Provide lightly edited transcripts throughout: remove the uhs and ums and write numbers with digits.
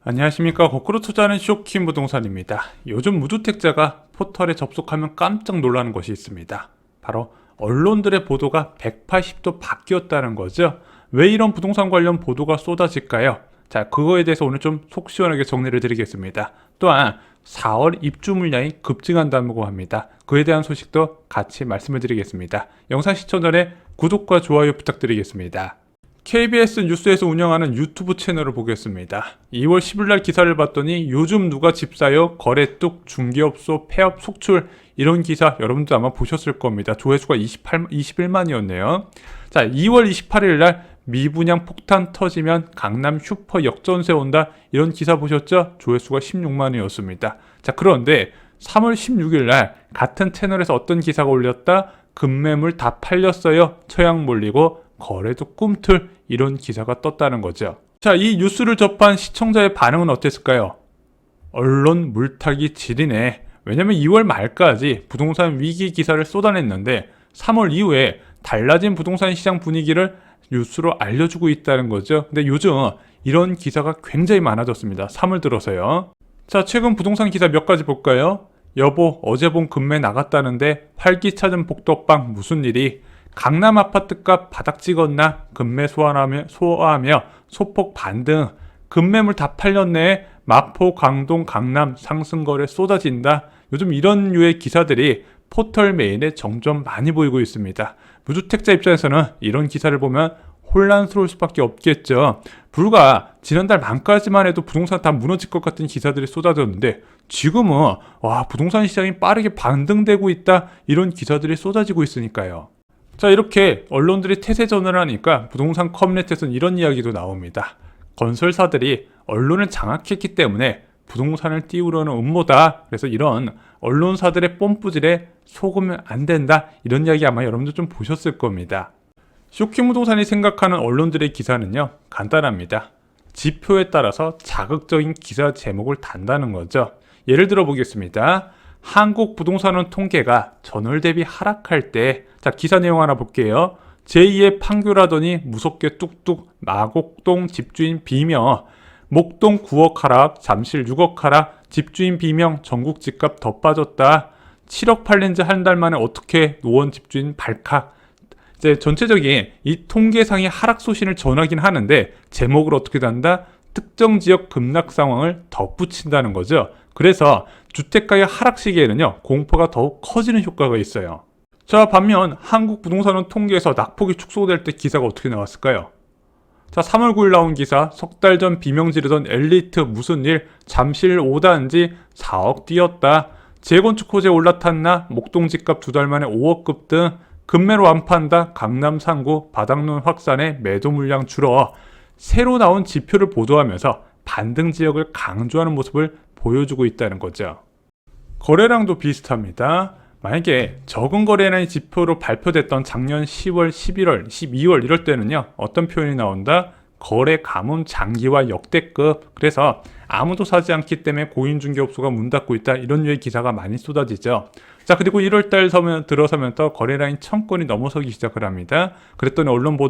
안녕하십니까. 거꾸로 투자하는 쇼킹 부동산입니다. 요즘 무주택자가 포털에 접속하면 깜짝 놀라는 것이 있습니다. 바로 언론들의 보도가 180도 바뀌었다는 거죠. 왜 이런 부동산 관련 보도가 쏟아질까요? 자, 그거에 대해서 오늘 좀 속 시원하게 정리를 드리겠습니다. 또한 4월 입주 물량이 급증한다고 합니다. 그에 대한 소식도 같이 말씀을 드리겠습니다. 영상 시청 전에 구독과 좋아요 부탁드리겠습니다. KBS 뉴스에서 운영하는 유튜브 채널을 보겠습니다. 2월 10일날 기사를 봤더니 요즘 누가 집 사요? 거래 뚝, 중개업소, 폐업, 속출 이런 기사 여러분도 아마 보셨을 겁니다. 조회수가 21만이었네요. 자, 2월 28일날 미분양 폭탄 터지면 강남 슈퍼 역전세 온다 이런 기사 보셨죠? 조회수가 16만이었습니다. 자, 그런데 3월 16일날 같은 채널에서 어떤 기사가 올렸다? 급매물 다 팔렸어요. 처양 몰리고 거래도 꿈틀 이런 기사가 떴다는 거죠. 자, 이 뉴스를 접한 시청자의 반응은 어땠을까요? 언론 물타기 지리네. 왜냐면 2월 말까지 부동산 위기 기사를 쏟아냈는데 3월 이후에 달라진 부동산 시장 분위기를 뉴스로 알려주고 있다는 거죠. 근데 요즘 이런 기사가 굉장히 많아졌습니다. 3월 들어서요. 자, 최근 부동산 기사 몇 가지 볼까요? 여보, 어제 본 급매 나갔다는데 활기차는 복덕방 무슨 일이? 강남 아파트값 바닥 찍었나? 급매 소화하며 소폭 반등. 급매물 다 팔렸네. 마포, 강동, 강남 상승거래 쏟아진다. 요즘 이런 류의 기사들이 포털 메인에 점점 많이 보이고 있습니다. 무주택자 입장에서는 이런 기사를 보면 혼란스러울 수밖에 없겠죠. 불과 지난달 말까지만 해도 부동산 다 무너질 것 같은 기사들이 쏟아졌는데 지금은 부동산 시장이 빠르게 반등되고 있다 이런 기사들이 쏟아지고 있으니까요. 자, 이렇게 언론들이 태세전을 하니까 부동산 커뮤니티에서는 이런 이야기도 나옵니다. 건설사들이 언론을 장악했기 때문에 부동산을 띄우려는 음모다. 그래서 이런 언론사들의 뽐뿌질에 속으면 안 된다. 이런 이야기 아마 여러분들 좀 보셨을 겁니다. 쇼킹 부동산이 생각하는 언론들의 기사는요, 간단합니다. 지표에 따라서 자극적인 기사 제목을 단다는 거죠. 예를 들어 보겠습니다. 한국 부동산원 통계가 전월 대비 하락할 때, 자, 기사 내용 하나 볼게요. 제2의 판교라더니 무섭게 뚝뚝 마곡동 집주인 비명, 목동 9억 하락, 잠실 6억 하락, 집주인 비명, 전국 집값 더 빠졌다. 7억 팔린 지 한 달 만에 어떻게 노원 집주인 발칵. 이제 전체적인 이 통계상의 하락 소신을 전하긴 하는데 제목을 어떻게 단다? 특정 지역 급락 상황을 덧붙인다는 거죠. 그래서 주택가의 하락 시기에는요, 공포가 더욱 커지는 효과가 있어요. 자, 반면 한국 부동산원 통계에서 낙폭이 축소될 때 기사가 어떻게 나왔을까요? 자, 3월 9일 나온 기사, 석 달 전 비명 지르던 엘리트 무슨 일, 잠실 5단지 4억 뛰었다. 재건축 호재 올라탔나, 목동 집값 2달 만에 5억 급등, 급매로 안 판다, 강남 상구 바닥론 확산에 매도 물량 줄어. 새로 나온 지표를 보도하면서 반등 지역을 강조하는 모습을 보여주고 있다는 거죠. 거래량도 비슷합니다. 만약에 적은 거래량의 지표로 발표됐던 작년 10월, 11월, 12월 이럴 때는요, 어떤 표현이 나온다? 거래 가뭄 장기화 역대급. 그래서 아무도 사지 않기 때문에 고인중개업소가 문 닫고 있다 이런 류의 기사가 많이 쏟아지죠. 자, 그리고 1월달 들어서면서 거래량이 1000건이 넘어서기 시작을 합니다. 그랬더니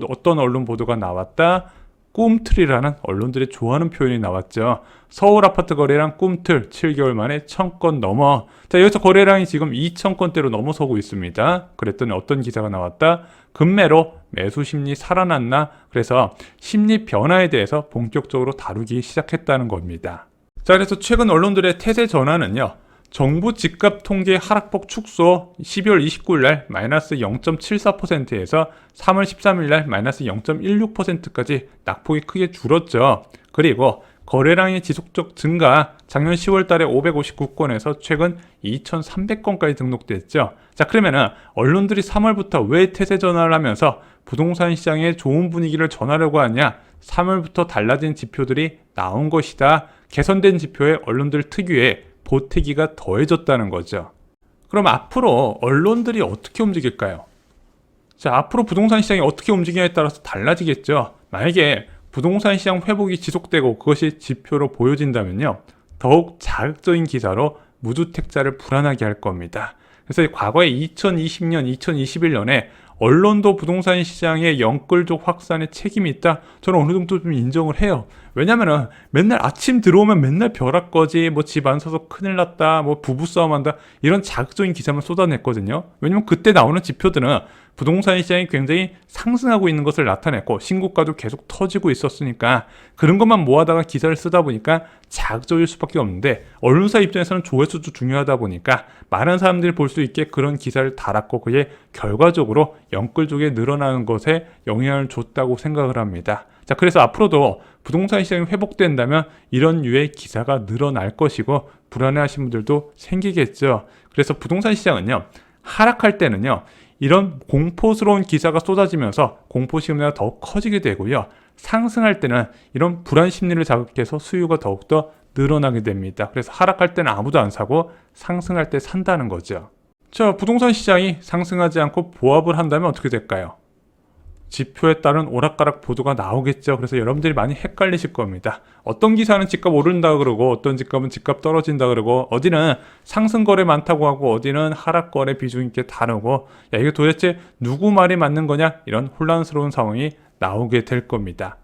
어떤 언론 보도가 나왔다? 꿈틀이라는 언론들이 좋아하는 표현이 나왔죠. 서울 아파트 거래량 꿈틀 7개월 만에 1000건 넘어. 자, 여기서 거래량이 지금 2000건대로 넘어서고 있습니다. 그랬더니 어떤 기사가 나왔다? 급매로 매수 심리 살아났나? 그래서 심리 변화에 대해서 본격적으로 다루기 시작했다는 겁니다. 자, 그래서 최근 언론들의 태세 전환은요, 정부 집값 통계 하락폭 축소 12월 29일 날 마이너스 0.74%에서 3월 13일 날 마이너스 0.16%까지 낙폭이 크게 줄었죠. 그리고 거래량의 지속적 증가, 작년 10월 달에 559건에서 최근 2300건까지 등록됐죠. 자, 그러면은 언론들이 3월부터 왜 태세 전환을 하면서 부동산 시장에 좋은 분위기를 전하려고 하냐? 3월부터 달라진 지표들이 나온 것이다. 개선된 지표에 언론들 특유의 보태기가 더해졌다는 거죠. 그럼 앞으로 언론들이 어떻게 움직일까요? 자, 앞으로 부동산 시장이 어떻게 움직이냐에 따라서 달라지겠죠. 만약에 부동산 시장 회복이 지속되고 그것이 지표로 보여진다면요, 더욱 자극적인 기사로 무주택자를 불안하게 할 겁니다. 그래서 과거에 2020년, 2021년에 언론도 부동산 시장의 영끌족 확산에 책임이 있다. 저는 어느 정도 좀 인정을 해요. 왜냐면은 맨날 아침 들어오면 맨날 벼락거지, 뭐 집 안 사서 큰일 났다, 뭐 부부싸움한다, 이런 자극적인 기사만 쏟아냈거든요. 왜냐면 그때 나오는 지표들은 부동산 시장이 굉장히 상승하고 있는 것을 나타냈고 신고가도 계속 터지고 있었으니까 그런 것만 모아다가 기사를 쓰다 보니까 자극적일 수밖에 없는데, 언론사 입장에서는 조회수도 중요하다 보니까 많은 사람들이 볼 수 있게 그런 기사를 달았고 그게 결과적으로 영끌족에 늘어나는 것에 영향을 줬다고 생각을 합니다. 자, 그래서 앞으로도 부동산 시장이 회복된다면 이런 유의 기사가 늘어날 것이고 불안해하시는 분들도 생기겠죠. 그래서 부동산 시장은요, 하락할 때는요, 이런 공포스러운 기사가 쏟아지면서 공포 심리가 더욱 커지게 되고요, 상승할 때는 이런 불안 심리를 자극해서 수요가 더욱더 늘어나게 됩니다. 그래서 하락할 때는 아무도 안 사고 상승할 때 산다는 거죠. 자, 부동산 시장이 상승하지 않고 보합을 한다면 어떻게 될까요? 지표에 따른 오락가락 보도가 나오겠죠. 그래서 여러분들이 많이 헷갈리실 겁니다. 어떤 기사는 집값 오른다 그러고 어떤 집값은 집값 떨어진다 그러고 어디는 상승거래 많다고 하고 어디는 하락거래 비중 있게 다르고, 야, 이게 도대체 누구 말이 맞는 거냐, 이런 혼란스러운 상황이 나오게 될 겁니다.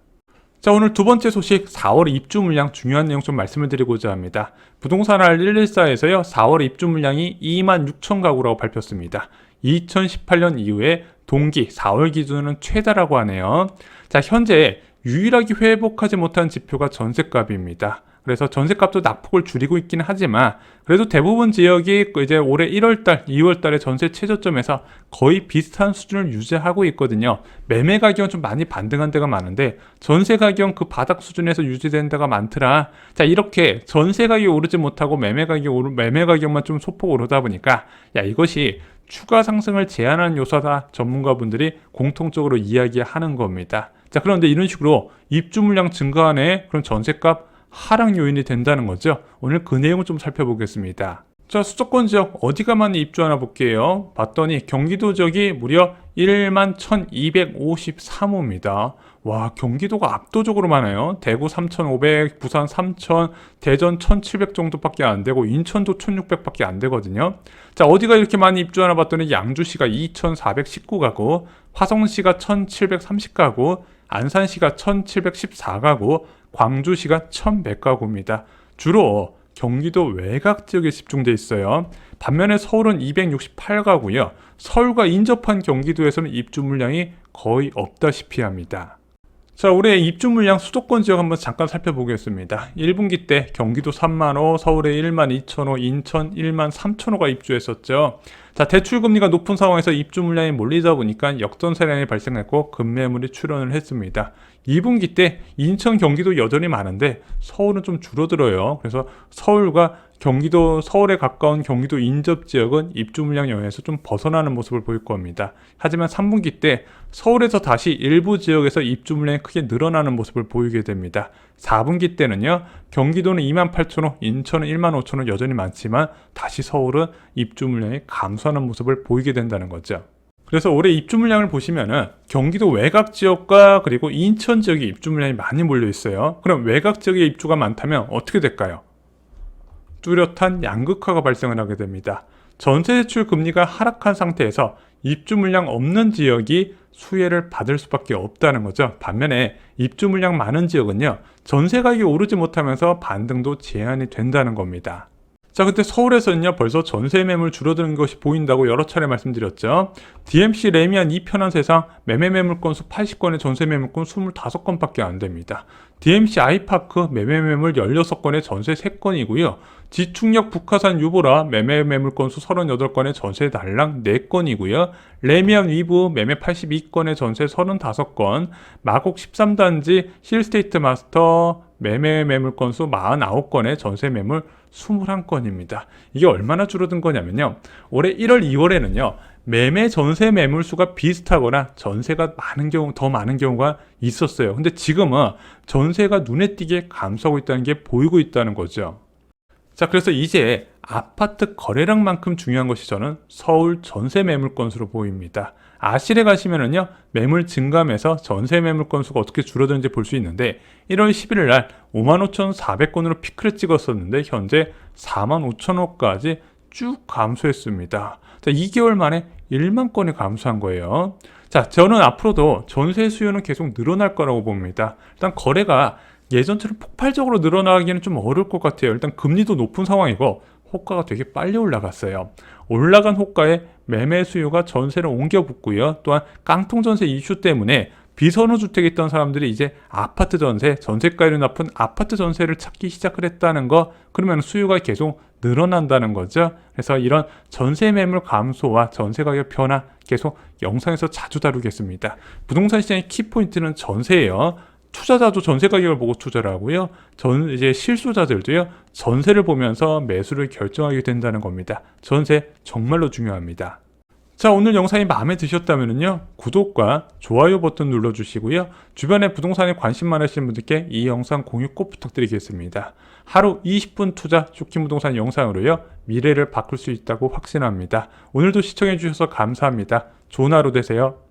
자, 오늘 두 번째 소식, 4월 입주 물량 중요한 내용 좀 말씀을 드리고자 합니다. 부동산알 114에서요 4월 입주 물량이 26,000 가구라고 밝혔습니다. 2018년 이후에 동기 4월 기준은 최다라고 하네요. 자, 현재 유일하게 회복하지 못한 지표가 전셋값입니다. 그래서 전셋값도 낙폭을 줄이고 있기는 하지만 그래도 대부분 지역이 이제 올해 1월달, 2월달에 전세 최저점에서 거의 비슷한 수준을 유지하고 있거든요. 매매 가격은 좀 많이 반등한 데가 많은데 전세 가격은 그 바닥 수준에서 유지된 데가 많더라. 자, 이렇게 전세 가격이 오르지 못하고 매매 가격만 좀 소폭 오르다 보니까 야, 이것이 추가 상승을 제한하는 요소다, 전문가분들이 공통적으로 이야기하는 겁니다. 자, 그런데 이런 식으로 입주 물량 증가하네, 그럼 전세값 하락 요인이 된다는 거죠. 오늘 그 내용을 좀 살펴보겠습니다. 자, 수도권 지역 어디가 많이 입주하나 볼게요. 봤더니 경기도 지역이 무려 11,253호입니다. 와, 경기도가 압도적으로 많아요. 대구 3,500, 부산 3,000, 대전 1,700 정도밖에 안 되고 인천도 1,600밖에 안 되거든요. 자, 어디가 이렇게 많이 입주하나 봤더니 양주시가 2,419가구, 화성시가 1,730가구, 안산시가 1,714가구, 광주시가 1,100가구입니다. 주로 경기도 외곽 지역에 집중돼 있어요. 반면에 서울은 268가구요. 서울과 인접한 경기도에서는 입주 물량이 거의 없다시피 합니다. 자, 올해 입주 물량 수도권 지역 한번 잠깐 살펴보겠습니다. 1분기 때 경기도 3만호, 서울에 12,000호, 인천 13,000호가 입주했었죠. 자, 대출금리가 높은 상황에서 입주 물량이 몰리다 보니까 역전세량이 발생했고 급매물이 출현을 했습니다. 2분기 때 인천, 경기도 여전히 많은데 서울은 좀 줄어들어요. 그래서 서울과 경기도, 서울에 가까운 경기도 인접 지역은 입주 물량 영향에서 좀 벗어나는 모습을 보일 겁니다. 하지만 3분기 때 서울에서 다시 일부 지역에서 입주 물량이 크게 늘어나는 모습을 보이게 됩니다. 4분기 때는요, 경기도는 28,000호, 인천은 15,000호 여전히 많지만 다시 서울은 입주 물량이 감소하는 모습을 보이게 된다는 거죠. 그래서 올해 입주 물량을 보시면은 경기도 외곽 지역과 그리고 인천 지역에 입주 물량이 많이 몰려 있어요. 그럼 외곽 지역에 입주가 많다면 어떻게 될까요? 뚜렷한 양극화가 발생을 하게 됩니다. 전세 대출 금리가 하락한 상태에서 입주 물량 없는 지역이 수혜를 받을 수밖에 없다는 거죠. 반면에 입주 물량 많은 지역은요, 전세 가격이 오르지 못하면서 반등도 제한이 된다는 겁니다. 자, 근데 서울에서는요, 벌써 전세 매물 줄어드는 것이 보인다고 여러 차례 말씀드렸죠. DMC 레미안 이편한 세상 매매 매물 건수 80건에 전세 매물 건 25건밖에 안 됩니다. DMC 아이파크 매매 매물 16건에 전세 3건이고요. 지충역 북하산 유보라 매매 매물 건수 38건에 전세 달랑 4건이고요. 레미안 위브 매매 82건에 전세 35건, 마곡 13단지 힐스테이트 마스터 매매 매물 건수 49건에 전세 매물 21건입니다. 이게 얼마나 줄어든 거냐면요, 올해 1월, 2월에는요 매매 전세 매물 수가 비슷하거나 전세가 더 많은 경우가 있었어요. 근데 지금은 전세가 눈에 띄게 감소하고 있다는 게 보이고 있다는 거죠. 자, 그래서 이제 아파트 거래량만큼 중요한 것이 저는 서울 전세 매물 건수로 보입니다. 아실에 가시면은요, 매물 증감에서 전세 매물 건수가 어떻게 줄어드는지 볼 수 있는데 1월 11일 날 55,400건으로 피크를 찍었었는데 현재 45,000호까지 쭉 감소했습니다. 자, 2개월 만에 1만 건이 감소한 거예요. 자, 저는 앞으로도 전세 수요는 계속 늘어날 거라고 봅니다. 일단 거래가 예전처럼 폭발적으로 늘어나기는 좀 어려울 것 같아요. 일단 금리도 높은 상황이고 호가가 되게 빨리 올라갔어요. 올라간 호가에 매매 수요가 전세를 옮겨 붙고요. 또한 깡통 전세 이슈 때문에 비선호주택에 있던 사람들이 이제 아파트 전세, 전세가율이 높은 아파트 전세를 찾기 시작을 했다는 거, 그러면 수요가 계속 늘어난다는 거죠. 그래서 이런 전세 매물 감소와 전세 가격 변화 계속 영상에서 자주 다루겠습니다. 부동산 시장의 키포인트는 전세예요. 투자자도 전세 가격을 보고 투자를 하고요. 이제 실수자들도요, 전세를 보면서 매수를 결정하게 된다는 겁니다. 전세 정말로 중요합니다. 자, 오늘 영상이 마음에 드셨다면요, 구독과 좋아요 버튼 눌러주시고요. 주변에 부동산에 관심 많으신 분들께 이 영상 공유 꼭 부탁드리겠습니다. 하루 20분 투자 쇼킹 부동산 영상으로요, 미래를 바꿀 수 있다고 확신합니다. 오늘도 시청해주셔서 감사합니다. 좋은 하루 되세요.